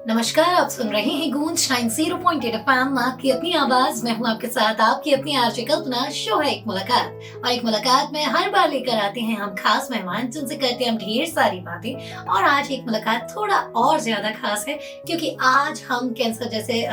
नमस्कार, आप सुन रहे हैं गूंज 90.8 एफएम। आपकी अपनी आवाज में हूँ आपके साथ, आपकी अपनी आरजे कल्पना। शो है एक मुलाकात, और एक मुलाकात में हर बार लेकर आते हैं हम खास मेहमान जिनसे करते हैं हम ढेर सारी बातें। और आज एक मुलाकात थोड़ा और ज्यादा खास है क्योंकि आज हम कैंसर जैसे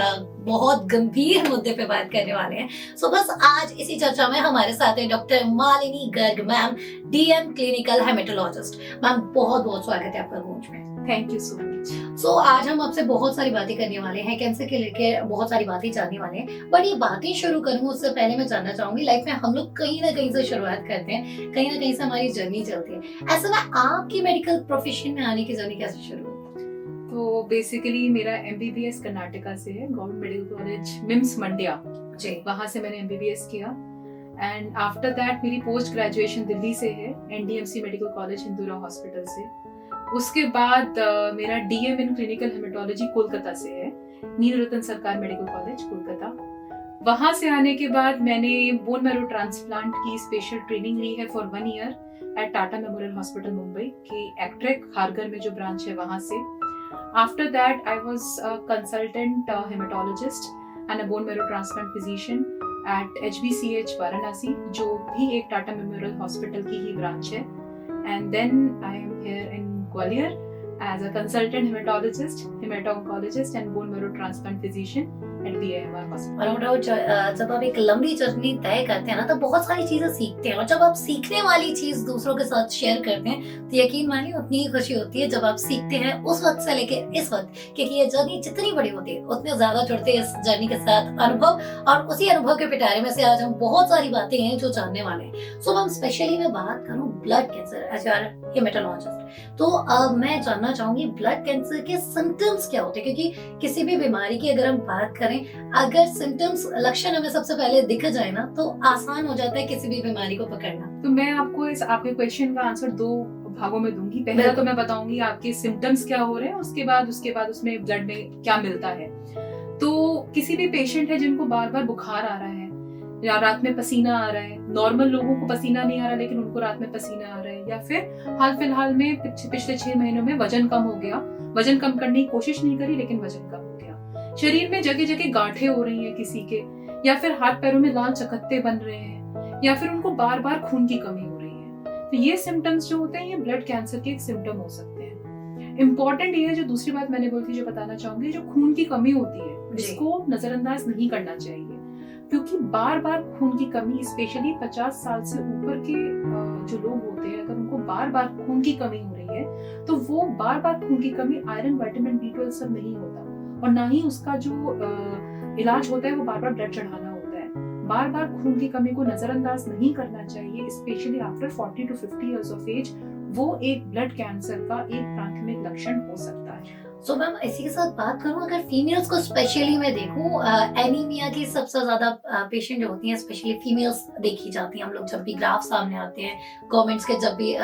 बहुत गंभीर मुद्दे पे बात करने वाले हैं। सो बस आज इसी चर्चा में हमारे साथ है doctor Malini Garg ma'am, DM clinical haematologist. Ma'am बहुत बहुत स्वागत है आपका गूंज में। Thank you so much. So आज हम आपसे बहुत सारी बातें करने वाले हैं, कैंसर के लेके बहुत सारी बातें जानने वाले हैं। बट ये बातें शुरू करूं उससे पहले मैं जानना चाहूंगी, लाइफ में हम लोग कहीं ना कहीं से शुरुआत करते हैं, कहीं ना कहीं से हमारी जर्नी चलती है। ऐसे में आपकी मेडिकल प्रोफेशन में आने की जर्नी कैसे शुरू हुई? तो बेसिकली मेरा एमबीबीएस कर्नाटका से है, government medical college MIMS Mandya ji. वहाँ से मैंने एमबीबीएस किया। एंड आफ्टर दैट मेरी पोस्ट ग्रेजुएशन दिल्ली से है, NDMC medical college Hindu Rao hospital से। उसके बाद मेरा DM in clinical haematology Kolkata से है, नील रतन सरकार मेडिकल कॉलेज कोलकाता। वहाँ से आने के बाद मैंने बोन मैरो ट्रांसप्लांट की स्पेशल ट्रेनिंग ली है for 1 year at Tata memorial hospital Mumbai के एक्ट्रेक खारगर में जो ब्रांच है वहाँ से। After that I was a consultant haematologist and a bone marrow transplant physician at HBCH Varanasi, जो भी एक टाटा मेमोरियल हॉस्पिटल की ही ब्रांच है। And then I am here in Gwalior as a consultant hematologist, hemato-oncologist and bone marrow transplant physician at BAMR hospital. और no doubt, जब आप एक लंबी जर्नी तय करते हैं ना, तो बहुत सारी चीजें सीखते हैं, और जब आप सीखने वाली चीज दूसरों के साथ शेयर करते हैं तो यकीन मानिए उतनी ही खुशी होती है जब आप सीखते हैं उस वक्त से लेके इस वक्त। क्योंकि ये जर्नी जितनी बड़ी होती है उतने ज्यादा जुड़ते हैं इस जर्नी के साथ अनुभव, और उसी अनुभव के पिटारे में से आज हम बहुत सारी बातें हैं जो जानने वाले हैं। सो मैम, स्पेशली मैं बात करूं blood cancer as your haematologist, तो मैं जानना चाहूंगी ब्लड कैंसर के सिम्टम्स क्या होते हैं? क्योंकि किसी भी बीमारी की अगर हम बात करें, अगर सिम्टम्स लक्षण हमें सबसे पहले दिख जाए ना, तो आसान हो जाता है किसी भी बीमारी को पकड़ना। तो मैं आपको इस आपके क्वेश्चन का आंसर 2 भागों में दूंगी। पहला तो मैं बताऊंगी आपके सिम्टम्स क्या हो रहे हैं, उसके बाद उसमें ब्लड में क्या मिलता है। तो किसी भी पेशेंट है जिनको बार बार बुखार आ रहा है या रात में पसीना आ रहा है, नॉर्मल लोगों को पसीना नहीं आ रहा लेकिन उनको रात में पसीना आ रहा है, या फिर हाल फिलहाल में पिछले 6 महीनों में वजन कम हो गया, वजन कम करने की कोशिश नहीं करी लेकिन वजन कम हो गया, शरीर में जगह जगह गांठें हो रही हैं किसी के, या फिर हाथ पैरों में लाल चकत्ते बन रहे हैं, या फिर उनको बार बार खून की कमी हो रही है। तो ये सिम्टम्स जो होते हैं ये ब्लड कैंसर के एक सिम्टम हो सकते हैं। इम्पोर्टेंट ये है, जो दूसरी बात मैंने बोली थी जो बताना चाहूंगी, जो खून की कमी होती है इसको नजरअंदाज नहीं करना चाहिए, क्योंकि बार बार खून की कमी, स्पेशली 50 साल से ऊपर के जो लोग होते हैं, अगर उनको बार बार खून की कमी हो रही है तो वो बार बार खून की कमी आयरन, विटामिन B12 सब नहीं होता, और ना ही उसका जो इलाज होता है वो बार बार ब्लड चढ़ाना होता है। बार बार खून की कमी को नजरअंदाज नहीं करना चाहिए, specially after 40 to 50 years of age। वो एक ब्लड कैंसर का एक प्राथमिक लक्षण हो सकता है। सो मैम, इसी के साथ बात करूं, अगर फीमेल्स को स्पेशली मैं देखूं, एनीमिया की सबसे ज्यादा पेशेंट जो होती हैं स्पेशली फीमेल्स देखी जाती हैं। हम लोग जब भी ग्राफ सामने आते हैं, गवर्नमेंट्स के जब भी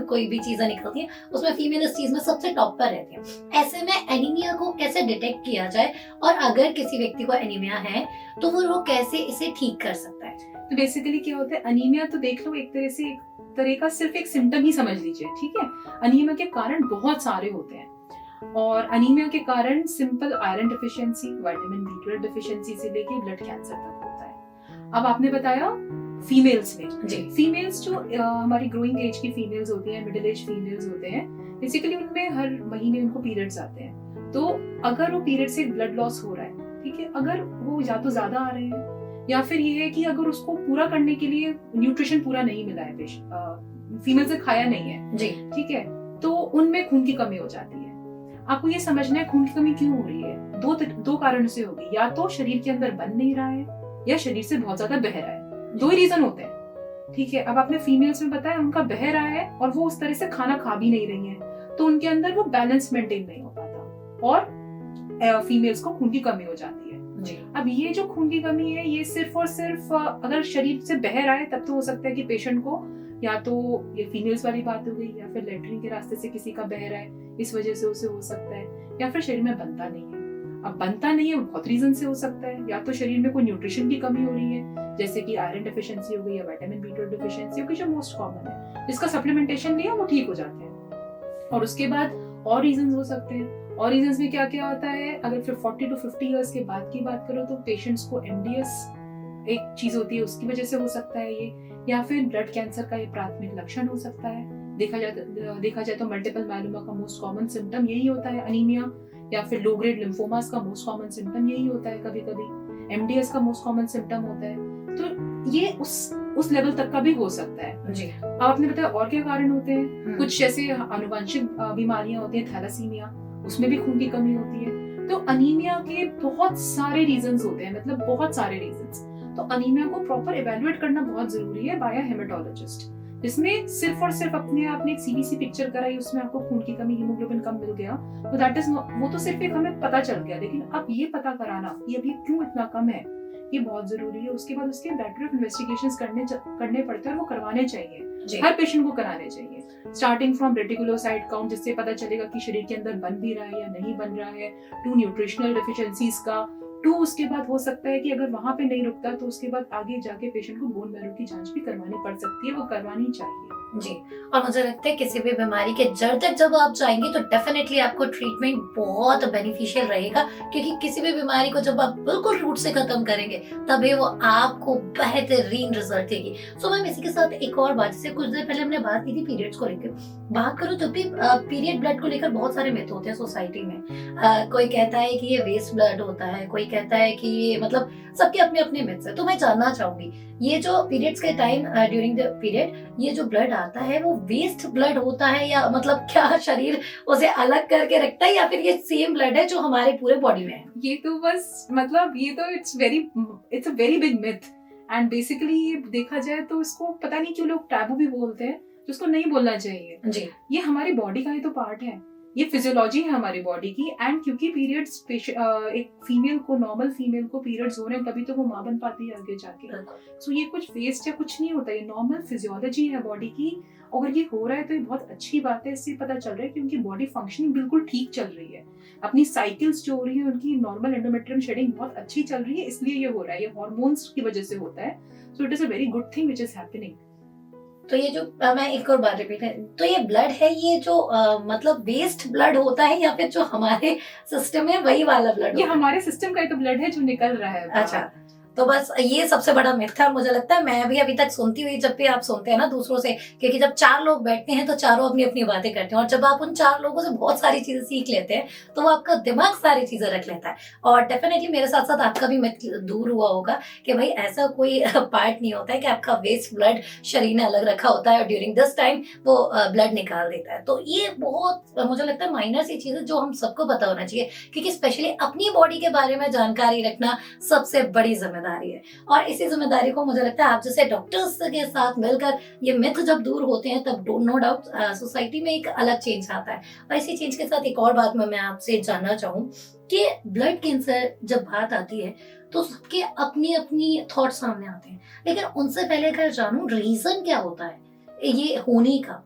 कोई भी चीजें निकलती हैं, उसमें फीमेल इस चीज में सबसे टॉप पर रहती हैं। ऐसे में एनीमिया को कैसे डिटेक्ट किया जाए, और अगर किसी व्यक्ति को एनीमिया है तो वो कैसे इसे ठीक कर सकता है? तो बेसिकली क्या होता है, अनीमिया तो देख लो एक तरह का सिर्फ एक सिम्टम ही समझ लीजिए, ठीक है। अनीमिया के कारण बहुत सारे होते हैं, और अनीमिया के कारण simple iron deficiency, vitamin B12 deficiency से लेके ब्लड कैंसर तक होता है। अब आपने बताया फीमेल्स में, फीमेल्स जो हमारी ग्रोइंग एज की फीमेल्स होती हैं, मिडिल एज फीमेल्स होते हैं, बेसिकली उनमें हर महीने उनको पीरियड्स आते हैं। तो अगर वो पीरियड से ब्लड लॉस हो रहा है, ठीक है, अगर वो या तो ज्यादा आ रहे हैं, या फिर ये है कि अगर उसको पूरा करने के लिए न्यूट्रिशन पूरा नहीं मिला है, फीमेल से खाया नहीं है जी, ठीक है, तो उनमें खून की कमी हो जाती है। आपको ये समझना है खून की कमी क्यों हो रही है। दो कारण से होगी, या तो शरीर के अंदर बन नहीं रहा है, या शरीर से बहुत ज्यादा बह रहा है। 2 ही रीजन होते हैं, ठीक है। अब आपने फीमेल्स में बताया उनका बह रहा है और वो उस तरह से खाना खा भी नहीं रही है, तो उनके अंदर वो बैलेंस मेंटेन नहीं हो पाता, और फीमेल्स को खून की कमी हो जाती है जी। अब ये जो खून की कमी है ये सिर्फ और सिर्फ अगर शरीर से बह रहा है तब तो हो सकता है कि पेशेंट को, या तो ये फीमेल्स वाली बात हो गई, या फिर लेटरिन के रास्ते से किसी का बह रहा है इस वजह से उसे हो सकता है, या फिर शरीर में बनता नहीं है। अब बनता नहीं है बहुत रीजन से हो सकता है, या तो शरीर में कोई न्यूट्रिशन की कमी हो रही है, जैसे कि आयरन डिफिशियंसी हो गई या विटामिन B12 डिफिशियंसी हो गई, जो मोस्ट कॉमन है, जिसका सप्लीमेंटेशन लिया वो ठीक हो जाते हैं। और उसके बाद और रीजन हो सकते हैं, और रीजंस में क्या क्या आता है, अगर फिर 40 to 50 इयर्स के बाद की बात करो तो पेशेंट्स को एमडीएस एक चीज होती है, उसकी वजह से हो सकता है ये, या फिर ब्लड कैंसर का ये प्राथमिक लक्षण हो सकता है। देखा जाए तो मल्टीपल मायलोमा का मोस्ट कॉमन सिम्टम यही होता है, अनीमिया, या फिर लो ग्रेड लिम्फोमास का मोस्ट कॉमन सिम्टम यही होता है, कभी कभी एमडीएस का मोस्ट कॉमन सिम्टम होता है। तो ये उस लेवल तक का भी हो सकता है जी। अब आपने बताया और क्या कारण होते हैं, कुछ जैसे आनुवंशिक बीमारियां होती हैं, थैलासीमिया, उसमें भी खून की कमी होती है। तो अनीमिया के बहुत सारे रीजंस होते हैं, मतलब बहुत सारे रीजंस। तो अनीमिया को प्रॉपर इवेलुएट करना बहुत जरूरी है बाय अ हेमेटोलॉजिस्ट, जिसमें सिर्फ और सिर्फ अपने आपने एक सीबीसी पिक्चर कराई, उसमें आपको खून की कमी, हीमोग्लोबिन कम मिल गया, तो दैट इज वो तो सिर्फ एक हमें पता चल गया, लेकिन अब ये पता कराना ये अभी क्यों इतना कम है, ये बहुत जरूरी है। उसके बाद उसके बेटर ऑफ इन्वेस्टिगेशंस करने पड़ते हैं और वो करवाने चाहिए, हर पेशेंट को कराने चाहिए। स्टार्टिंग फ्रॉम रेटिकुलोसाइट काउंट, जिससे पता चलेगा कि शरीर के अंदर बन भी रहा है या नहीं बन रहा है, टू न्यूट्रिशनल डेफिशिएंसीज का, टू उसके बाद हो सकता है कि अगर वहां पे नहीं रुकता तो उसके बाद आगे जाके पेशेंट को बोन मैरो की जांच भी करवानी पड़ सकती है, वो करवानी चाहिए। जी। और मुझे लगता है किसी भी बीमारी के जड़ तक जब आप जाएंगे तो डेफिनेटली आपको ट्रीटमेंट बहुत बेनिफिशियल रहेगा, क्योंकि किसी भी बीमारी को जब आप बिल्कुल रूट से खत्म करेंगे तभी वो आपको बेहतरीन रिजल्ट देगी। सो मैम इसी के साथ एक और बात, जैसे कुछ देर पहले हमने बात की थी पीरियड्स को लेकर, बात करो जब भी पीरियड ब्लड को लेकर बहुत सारे मिथ होते हैं सोसाइटी में। कोई कहता है कि ये वेस्ट ब्लड होता है, कोई कहता है कि ये मतलब सबके अपने अपने मिथ्स है। तो मैं जानना चाहूंगी ये जो पीरियड्स के टाइम ड्यूरिंग द पीरियड ये जो ब्लड आता है वो वेस्ट ब्लड होता है, या मतलब क्या शरीर उसे अलग करके रखता है, या फिर ये सेम ब्लड है जो हमारे पूरे बॉडी में है? ये तो बस मतलब ये तो it's a very big myth, and basically ये देखा जाए तो इसको पता नहीं क्यों लोग टैबू भी बोलते हैं, जिसको नहीं बोलना चाहिए जी। ये हमारी बॉडी का ही तो पार्ट है, ये फिजियोलॉजी है हमारी बॉडी की। एंड क्योंकि पीरियड्स एक फीमेल को, नॉर्मल फीमेल को पीरियड्स हो रहे हैं तभी तो वो मां बन पाती है आगे जाके। सो ये कुछ वेस्ट या कुछ नहीं होता, ये नॉर्मल फिजियोलॉजी है बॉडी की। अगर ये हो रहा है तो ये बहुत अच्छी बात है, इससे पता चल रहा है कि उनकी बॉडी फंक्शनिंग बिल्कुल ठीक चल रही है, अपनी साइकिल्स जो हो रही है उनकी नॉर्मल एंडोमेट्रियम शेडिंग बहुत अच्छी चल रही है, इसलिए ये हो रहा है, ये हार्मोन्स की वजह से होता है। So it is a very good thing which is happening. तो ये जो मैं एक और बात रिपीट है, तो ये ब्लड है ये जो मतलब वेस्ट ब्लड होता है, या फिर जो हमारे सिस्टम में वही वाला ब्लड? ये हमारे सिस्टम का ही तो ब्लड है जो निकल रहा है। अच्छा, तो बस ये सबसे बड़ा मिथ है। और मुझे लगता है मैं भी अभी तक सुनती हुई, जब भी आप सुनते हैं ना दूसरों से, क्योंकि जब चार लोग बैठते हैं तो चारों अपनी अपनी बातें करते हैं, और जब आप उन चार लोगों से बहुत सारी चीजें सीख लेते हैं तो वो आपका दिमाग सारी चीजें रख लेता है। और डेफिनेटली मेरे साथ साथ आपका भी मिथ दूर हुआ होगा कि भाई ऐसा कोई पार्ट नहीं होता है कि आपका वेस्ट ब्लड शरीर ने अलग रखा होता है और ड्यूरिंग दिस टाइम वो ब्लड निकाल देता है। तो ये बहुत मुझे लगता है माइनर सी चीजें जो हम सबको पता होना चाहिए, क्योंकि स्पेशली अपनी बॉडी के बारे में जानकारी रखना सबसे बड़ी जिम्मेदारी है। और इसी जिम्मेदारी को मुझे लगता है आप जैसे डॉक्टर्स के साथ मिलकर ये मिथ जब दूर होते हैं तब नो डाउट सोसाइटी में एक अलग चेंज आता है। और इसी चेंज के साथ एक और बात मैं आपसे जानना चाहूँ कि ब्लड कैंसर जब बात आती है तो सबके अपनी अपनी थॉट सामने आते हैं, लेकिन उनसे पहले अगर जानूं रीजन क्या होता है ये होने का?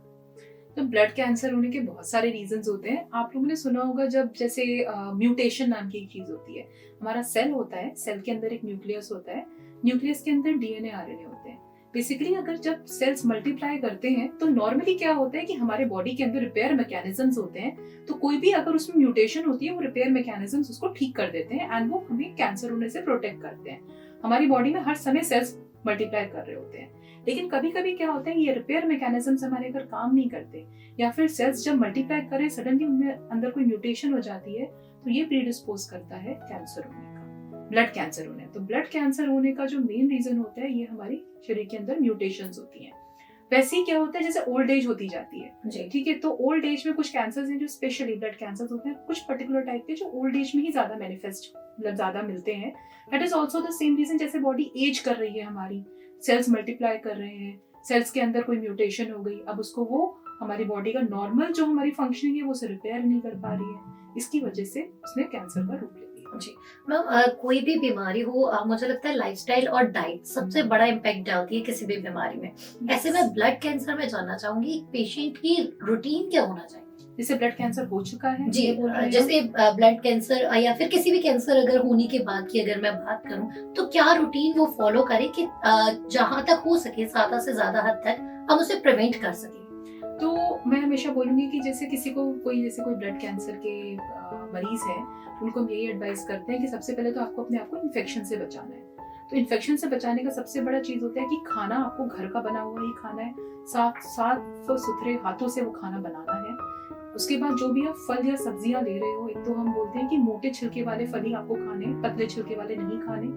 तो ब्लड कैंसर होने के बहुत सारे रीजंस होते हैं। आप लोगों ने सुना होगा जब जैसे म्यूटेशन नाम की एक चीज होती है, हमारा सेल होता है, सेल के अंदर एक न्यूक्लियस होता है, न्यूक्लियस के अंदर डीएनए आरएनए होते हैं। बेसिकली अगर जब सेल्स मल्टीप्लाई करते हैं तो नॉर्मली क्या होता है कि हमारे बॉडी के अंदर रिपेयर मैकेनिज्म्स होते हैं, तो कोई भी अगर उसमें म्यूटेशन होती है वो रिपेयर मैकेनिज्म्स उसको ठीक कर देते हैं एंड वो हमें कैंसर होने से प्रोटेक्ट करते हैं। हमारी बॉडी में हर समय सेल्स मल्टीप्लाई कर रहे होते हैं, लेकिन कभी कभी क्या होता है ये रिपेयर मैकेनिज्म्स हमारे अगर काम नहीं करते, या फिर सेल्स जब मल्टीप्लाई करें सडनली उनमें अंदर कोई म्यूटेशन हो जाती है, तो ये प्रीडिस्पोज करता है कैंसर होने का, ब्लड कैंसर होने। तो ब्लड कैंसर होने का जो मेन रीजन होता है ये हमारी शरीर के अंदर म्यूटेशंस होती हैं। वैसे ही क्या होता है जैसे ओल्ड एज होती जाती है, ठीक है, तो ओल्ड एज में कुछ कैंसर्स हैं जो स्पेशली ब्लड कैंसर्स होते हैं, कुछ पर्टिकुलर टाइप के जो ओल्ड एज में ही ज्यादा मैनिफेस्ट मतलब ज्यादा मिलते हैं। That is also the same reason, जैसे बॉडी एज कर रही है, हमारी सेल्स मल्टीप्लाई कर रहे हैं, सेल्स के अंदर कोई म्यूटेशन हो गई, अब उसको वो हमारी बॉडी का नॉर्मल जो हमारी फंक्शनिंग है वो उसे रिपेयर नहीं कर पा रही है, इसकी वजह से उसने कैंसर का रूप ले लिया। जी मैम, कोई भी बीमारी हो मुझे लगता है लाइफस्टाइल और डाइट सबसे बड़ा इम्पैक्ट डालती है किसी भी बीमारी में। ऐसे में ब्लड कैंसर में जानना चाहूंगी पेशेंट की रूटीन क्या होना चाहिए? जैसे ब्लड कैंसर हो चुका है जी, जैसे ब्लड कैंसर या फिर किसी भी कैंसर अगर होने के बाद की अगर मैं बात करूं तो क्या रूटीन वो फॉलो करे कि जहां तक हो सके ज्यादा से ज्यादा हद तक हम उसे प्रिवेंट कर सके? तो मैं हमेशा बोलूँगी कि जैसे किसी को जैसे कोई ब्लड कैंसर के मरीज है, उनको हम यही एडवाइस करते हैं कि सबसे पहले तो आपको अपने आप को इन्फेक्शन से बचाना है। तो इन्फेक्शन से बचाने का सबसे बड़ा चीज़ होता है कि खाना आपको घर का बना हुआ ही खाना है, साफ सुथरे हाथों से वो खाना बनाना है। उसके बाद जो भी आप फल या सब्जियां ले रहे हो, एक तो हम बोलते हैं कि मोटे छिलके वाले फल ही आपको खाने, पतले छिलके वाले नहीं खाने,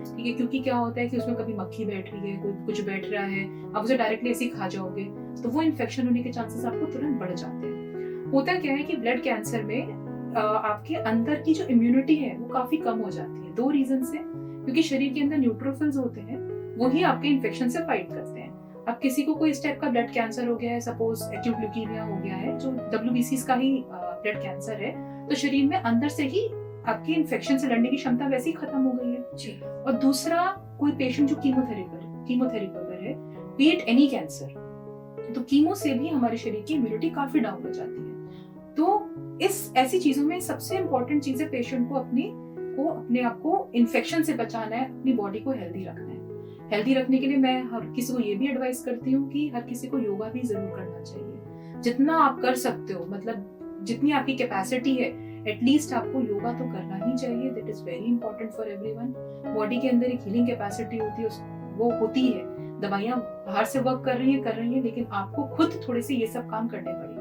ठीक है, क्योंकि क्या होता है कि उसमें कभी मक्खी बैठ रही है, कोई कुछ बैठ रहा है, आप उसे डायरेक्टली ऐसे ही खा जाओगे तो वो इन्फेक्शन होने के चांसेस आपको तुरंत बढ़ जाते हैं। होता क्या है कि ब्लड कैंसर में आपके अंदर की जो इम्यूनिटी है वो काफी कम हो जाती है, 2 रीजन से। क्योंकि शरीर के अंदर न्यूट्रोफिल्स होते हैं, वही आपके इन्फेक्शन से फाइट करते हैं। अब किसी को कोई इस टाइप का ब्लड कैंसर हो गया है, सपोज एक्यूट ल्यूकीमिया हो गया है, जो WBC का ही ब्लड कैंसर है, तो शरीर में अंदर से ही आपकी इन्फेक्शन से लड़ने की क्षमता वैसे ही खत्म हो गई है जी। और दूसरा, कोई पेशेंट जो कीमोथेरेपी पर है, बी इट एनी कैंसर, तो कीमो से भी हमारे शरीर की इम्यूनिटी काफी डाउन हो जाती है। तो इस ऐसी चीजों में सबसे इम्पोर्टेंट चीज है पेशेंट को अपने आप को इन्फेक्शन से बचाना है, अपनी बॉडी को हेल्दी रखना है। हेल्दी रखने के लिए मैं हर किसी को ये भी एडवाइस करती हूँ कि हर किसी को योगा भी जरूर करना चाहिए, जितना आप कर सकते हो, मतलब जितनी आपकी कैपेसिटी है, एटलीस्ट आपको योगा तो करना ही चाहिए। That is very important for everyone. Body के अंदर एक हीलिंग कैपेसिटी होती है, वो होती है। दवाइयाँ बाहर से वर्क कर रही है, लेकिन आपको खुद थोड़े से ये सब काम करने पड़ेंगे।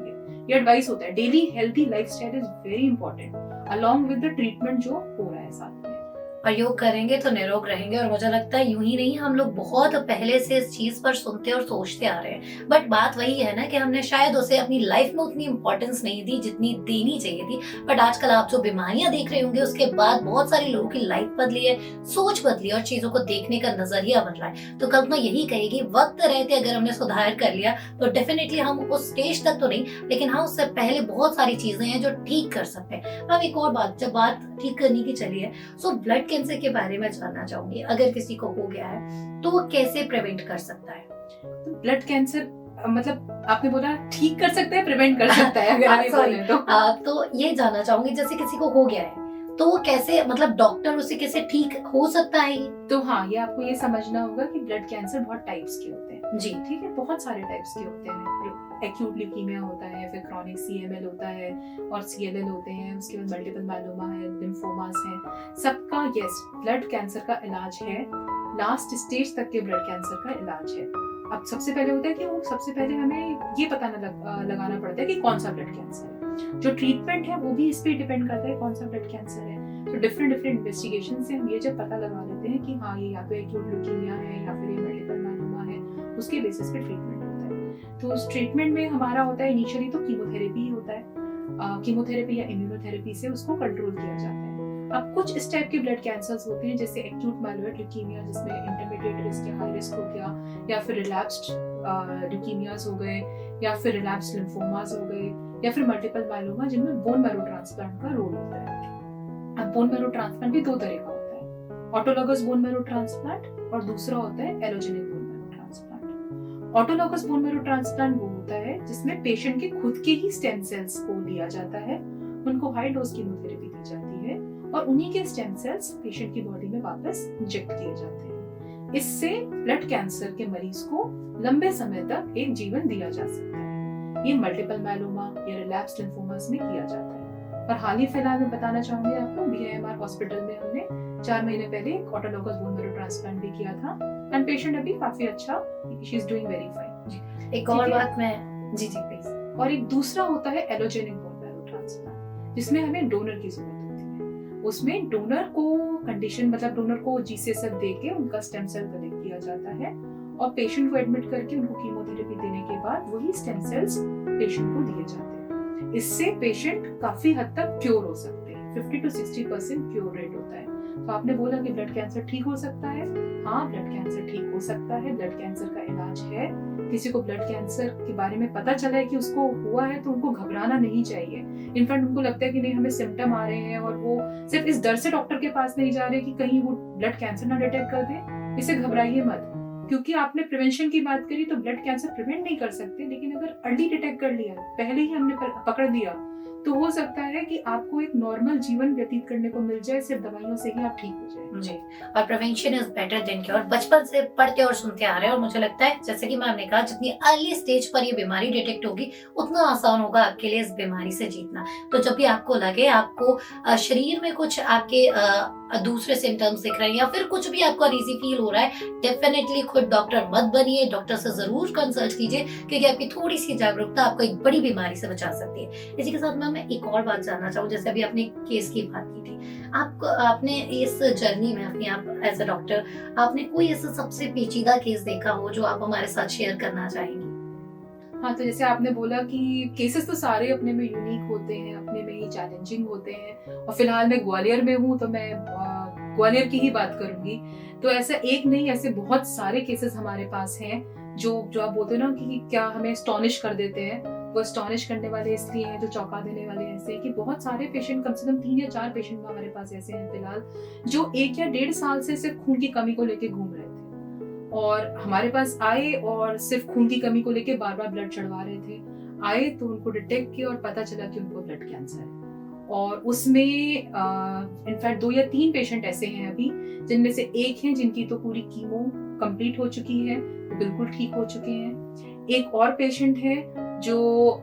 ये एडवाइस होता है। Daily healthy lifestyle is very important along with the treatment जो हो रहा है साथ में। और योग करेंगे तो निरोग रहेंगे। और मुझे लगता है यूं ही नहीं, हम लोग बहुत पहले से इस चीज पर सुनते और सोचते आ रहे हैं, बट बात वही है ना कि हमने शायद उसे अपनी लाइफ में उतनी इंपॉर्टेंस नहीं दी जितनी देनी चाहिए थी। बट आजकल आप जो बीमारियां देख रहे होंगे, उसके बाद बहुत सारे लोगों की लाइफ बदली है, सोच बदली और चीजों को देखने का नजरिया बदला है। तो कल्पना यही कहेगी, वक्त रहते अगर हमने सुधार कर लिया तो डेफिनेटली हम उस स्टेज तक तो नहीं, लेकिन हाँ उससे पहले बहुत सारी चीजें हैं जो ठीक कर सकते हैं। अब एक और बात, जब बात ठीक करने की चली है, सो ब्लड कैंसर के बारे में जानना चाहूंगी। अगर किसी को हो गया है तो वो कैसे प्रिवेंट कर सकता है? तो ब्लड कैंसर मतलब आपने बोला ठीक कर सकता है, प्रिवेंट कर सकता है, अगर हम बोले तो ये जानना चाहूंगी, जैसे किसी को हो गया है तो वो कैसे, मतलब डॉक्टर उसे कैसे ठीक हो सकता है? तो हाँ, ये आपको ये समझना होगा कि ब्लड कैंसर बहुत टाइप्स के होते हैं जी, ठीक है, बहुत सारे टाइप्स के होते हैं। एक्यूट ल्यूकीमिया होता है, फिर क्रॉनिक CML होता है और CLL होते हैं, उसके बाद मल्टीपल मायलोमा है, लिम्फोमास है। सबका यस ब्लड कैंसर का इलाज है, लास्ट स्टेज तक के ब्लड कैंसर का इलाज है। अब सबसे पहले होता है कि वो सबसे पहले हमें ये पता लगाना पड़ता है कि कौन सा ब्लड कैंसर है। जो ट्रीटमेंट है वो भी इस पे डिपेंड करता है कौन सा ब्लड कैंसर है। तो डिफरेंट इन्वेस्टिगेशन से हम ये जब पता लगा लेते हैं कि हाँ ये या तो एक्यूट ल्यूकीमिया है या फिर ये मल्टीपल मायलोमा है, उसके बेसिस पे ट्रीटमेंट होता है। तो उस ट्रीटमेंट में हमारा होता है इनिशियली तो कीमोथेरेपी ही होता है। कीमोथेरेपी या इम्यूनोथेरेपी से उसको कंट्रोल किया जाता है। अब कुछ इस टाइप के ब्लड कैंसर्स होते हैं जैसे एक्यूट माइलोइड ल्यूकीमिया, जिसमें इंटरमीडिएट रिस्क या हाई रिस्क हो गया, या फिर रिलैप्स्ड ल्यूकीमियाज हो गए, या फिर रिलैप्स्ड लिम्फोमास हो गए, या फिर मल्टीपल मायलोमा जिनमें बोन मैरो ट्रांसप्लांट का रोल होता है। अब बोन मैरो ट्रांसप्लांट भी 2 तरह का होता है, ऑटोलॉगस बोन मैरो ट्रांसप्लांट और दूसरा होता है allogenic bone marrow transplant. Autologous bone marrow transplant वो होता है जिसमें पेशेंट के खुद के ही स्टेम सेल्स को लिया जाता है, उनको हाई डोज कीमोथेरेपी दी जाती है और उन्हीं के स्टेम सेल्स पेशेंट की बॉडी में वापस इंजेक्ट किए जाते हैं। इससे ब्लड कैंसर के मरीज को लंबे समय तक एक जीवन दिया जा सकता है। ये मल्टीपल मायलोमा या रिलैप्स्ड लिम्फोमास में किया जाता है। और हाल ही फिलहाल मैं बताना चाहूंगी आपको, BIMR हॉस्पिटल में हमने 4 महीने पहले ऑटोलॉगस बोन मैरो ट्रांसप्लांट भी किया था एंड पेशेंट अभी काफी अच्छा, she is doing very fine. एक और बात मैं जी प्लीज। और एक दूसरा होता है एलोजेनिक बोन मैरो ट्रांसप्लांट, जिसमें हमें डोनर की जरूरत होती है। उसमें डोनर को कंडीशन, मतलब डोनर को GCSF दे के उनका स्टेम सेल कलेक्ट किया जाता है और पेशेंट को एडमिट करके उनको कीमोथेरेपी देने के बाद वही स्टेम सेल्स पेशेंट को दिए जाते हैं। इससे पेशेंट काफी हद तक क्योर हो सकते हैं, 50 to 60% क्योर रेट होता है। तो आपने बोला कि ब्लड कैंसर ठीक हो सकता है, हाँ ब्लड कैंसर ठीक हो सकता है, ब्लड कैंसर का इलाज है। किसी को ब्लड कैंसर के बारे में पता चला है कि उसको हुआ है तो उनको घबराना नहीं चाहिए। इनफैक्ट उनको लगता है कि नहीं हमें सिम्टम आ रहे हैं और वो सिर्फ इस डर से डॉक्टर के पास नहीं जा रहे कि कहीं वो ब्लड कैंसर ना डिटेक्ट कर दे, इसे घबराइए मत। क्योंकि आपने प्रिवेंशन की बात करी तो ब्लड कैंसर प्रिवेंट नहीं कर सकते, लेकिन अगर अर्ली डिटेक्ट कर लिया, पहले ही हमने पकड़ दिया, तो हो सकता है कि आपको एक नॉर्मल जीवन व्यतीत करने को मिल जाए, सिर्फ दवाइयों से ही आप ठीक हो जाए। जी, और prevention is better than cure. बचपन से पढ़ते और सुनते आ रहे हैं, और मुझे लगता है जैसे कि मैम ने कहा, जितनी अर्ली स्टेज पर ये बीमारी डिटेक्ट होगी उतना आसान होगा आपके लिए इस बीमारी से जीतना। तो जब भी आपको लगे आपको शरीर में कुछ आपके दूसरे सिम्टम्स दिख रहे हैं या फिर कुछ भी आपको अनईजी फील हो रहा है, डेफिनेटली खुद डॉक्टर मत बनिए, डॉक्टर से जरूर कंसल्ट कीजिए, क्योंकि आपकी थोड़ी सी जागरूकता आपको एक बड़ी बीमारी से बचा सकती है। इसी के साथ मैम मैं एक और बात जानना चाहूँ, जैसे अभी आपने केस की बात की थी, आपने इस जर्नी में अपने आप एज अ डॉक्टर आपने कोई ऐसा सबसे पेचीदा केस देखा हो जो आप हमारे साथ शेयर करना चाहेंगी? हाँ, तो जैसे आपने बोला कि केसेस तो सारे अपने में यूनिक होते हैं, अपने में ही चैलेंजिंग होते हैं, और फिलहाल मैं ग्वालियर में हूँ तो मैं ग्वालियर की ही बात करूंगी। तो ऐसा एक नहीं, ऐसे बहुत सारे केसेस हमारे पास हैं जो आप बोलते हो ना कि क्या हमें स्टॉनिश कर देते हैं। वो स्टॉनिश करने वाले इसलिए हैं, जो चौंका देने वाले ऐसे हैं कि बहुत सारे पेशेंट, कम से कम 3 या 4 पेशेंट हमारे पास ऐसे हैं फिलहाल, जो 1 या 1.5 साल से सिर्फ खून की कमी को लेके घूम रहे थे, और हमारे पास आए और सिर्फ खून की कमी को लेके बार बार ब्लड चढ़वा रहे थे। आए तो उनको डिटेक्ट किया और पता चला कि उनको ब्लड कैंसर है, और उसमें इनफैक्ट 2 या 3 पेशेंट ऐसे हैं अभी, जिनमें से एक हैं जिनकी तो पूरी कीमो कंप्लीट हो चुकी है, वो बिल्कुल ठीक हो चुके हैं। एक और पेशेंट है जो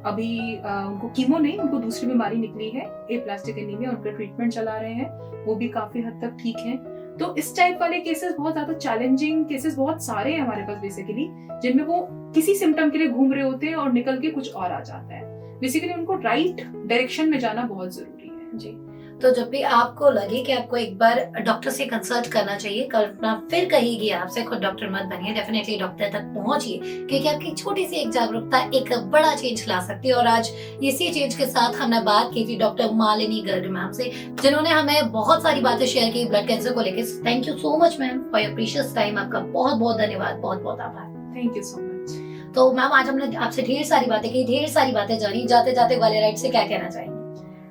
अभी उनको कीमो नहीं, उनको दूसरी बीमारी निकली है, एप्लास्टिक एनीमिया, उनका ट्रीटमेंट चला रहे हैं, वो भी काफी हद तक ठीक है। तो इस टाइप वाले केसेस, बहुत ज्यादा चैलेंजिंग केसेस बहुत सारे हैं हमारे पास बेसिकली, जिनमें वो किसी सिम्टम के लिए घूम रहे होते हैं और निकल के कुछ और आ जाता है। बेसिकली उनको राइट डायरेक्शन में जाना बहुत जरूरी है। जी, तो जब भी आपको लगे कि आपको एक बार डॉक्टर से कंसल्ट करना चाहिए, कल्पना फिर कहेगी आपसे, खुद डॉक्टर मत बनिए, डेफिनेटली डॉक्टर तक पहुंचिए, क्योंकि आपकी छोटी सी एक जागरूकता एक बड़ा चेंज ला सकती है। और आज इसी चेंज के साथ हमने बात की थी डॉक्टर मालिनी गर्ग मैम से, जिन्होंने हमें बहुत सारी बातें शेयर की ब्लड कैंसर को लेकर। Thank you so much ma'am for your precious time. आपका बहुत बहुत धन्यवाद, बहुत बहुत आभार। Thank you so much. तो मैम आज हमने आपसे ढेर सारी बातें की, ढेर सारी बातें जानी। जाते जाते ग्वालियर से क्या कहना चाहेंगे?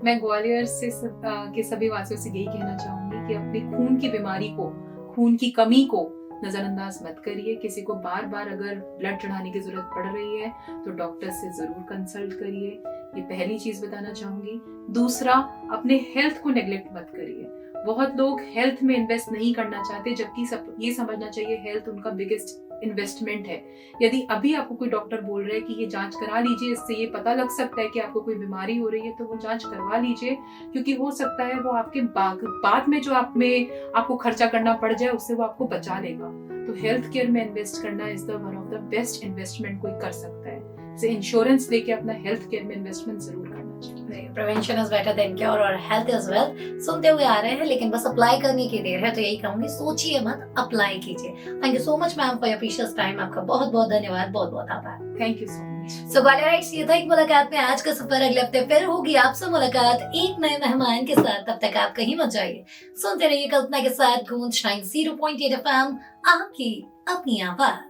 मैं ग्वालियर से के सभी वासियों से यही कहना चाहूंगी कि अपनी खून की बीमारी को, खून की कमी को नजरअंदाज मत करिए। किसी को बार बार अगर ब्लड चढ़ाने की जरूरत पड़ रही है तो डॉक्टर से जरूर कंसल्ट करिए, ये पहली चीज बताना चाहूंगी। दूसरा, अपने हेल्थ को नेग्लेक्ट मत करिए। बहुत लोग हेल्थ में इन्वेस्ट नहीं करना चाहते, जबकि सब ये समझना चाहिए हेल्थ उनका बिगेस्ट इन्वेस्टमेंट है। यदि अभी आपको कोई डॉक्टर बोल रहा है कि ये जांच करा लीजिए, इससे ये पता लग सकता है कि आपको कोई बीमारी हो रही है, तो वो जांच करवा लीजिए, क्योंकि हो सकता है वो आपके बाद में जो आपको खर्चा करना पड़ जाए उससे वो आपको बचा लेगा। तो हेल्थ केयर में इन्वेस्ट करना is the one of the best investment कोई कर सकता है। इंश्योरेंस लेके अपना हेल्थ केयर में इन्वेस्टमेंट जरूर करना चाहिए। Prevention is better than cure और हेल्थ इज वेल्थ सुनते हुए आ रहे हैं, लेकिन बस अप्लाई करने की देर है। तो यही कहूंगी, सोचिए मत, अप्लाई कीजिए। Thank you so much ma'am for your precious time. आपका बहुत बहुत धन्यवाद, बहुत बहुत आभार। Thank you so much. So Gwaliorites, ये था एक मुलाकात में आज का सफर। अगले हफ्ते फिर होगी आपसे मुलाकात एक नए मेहमान के साथ। तब तक आप कहीं मत जाइए, सुनते रहिए कल्पना के साथ गूंज 90.8 FM, आपकी अपनी आवाज।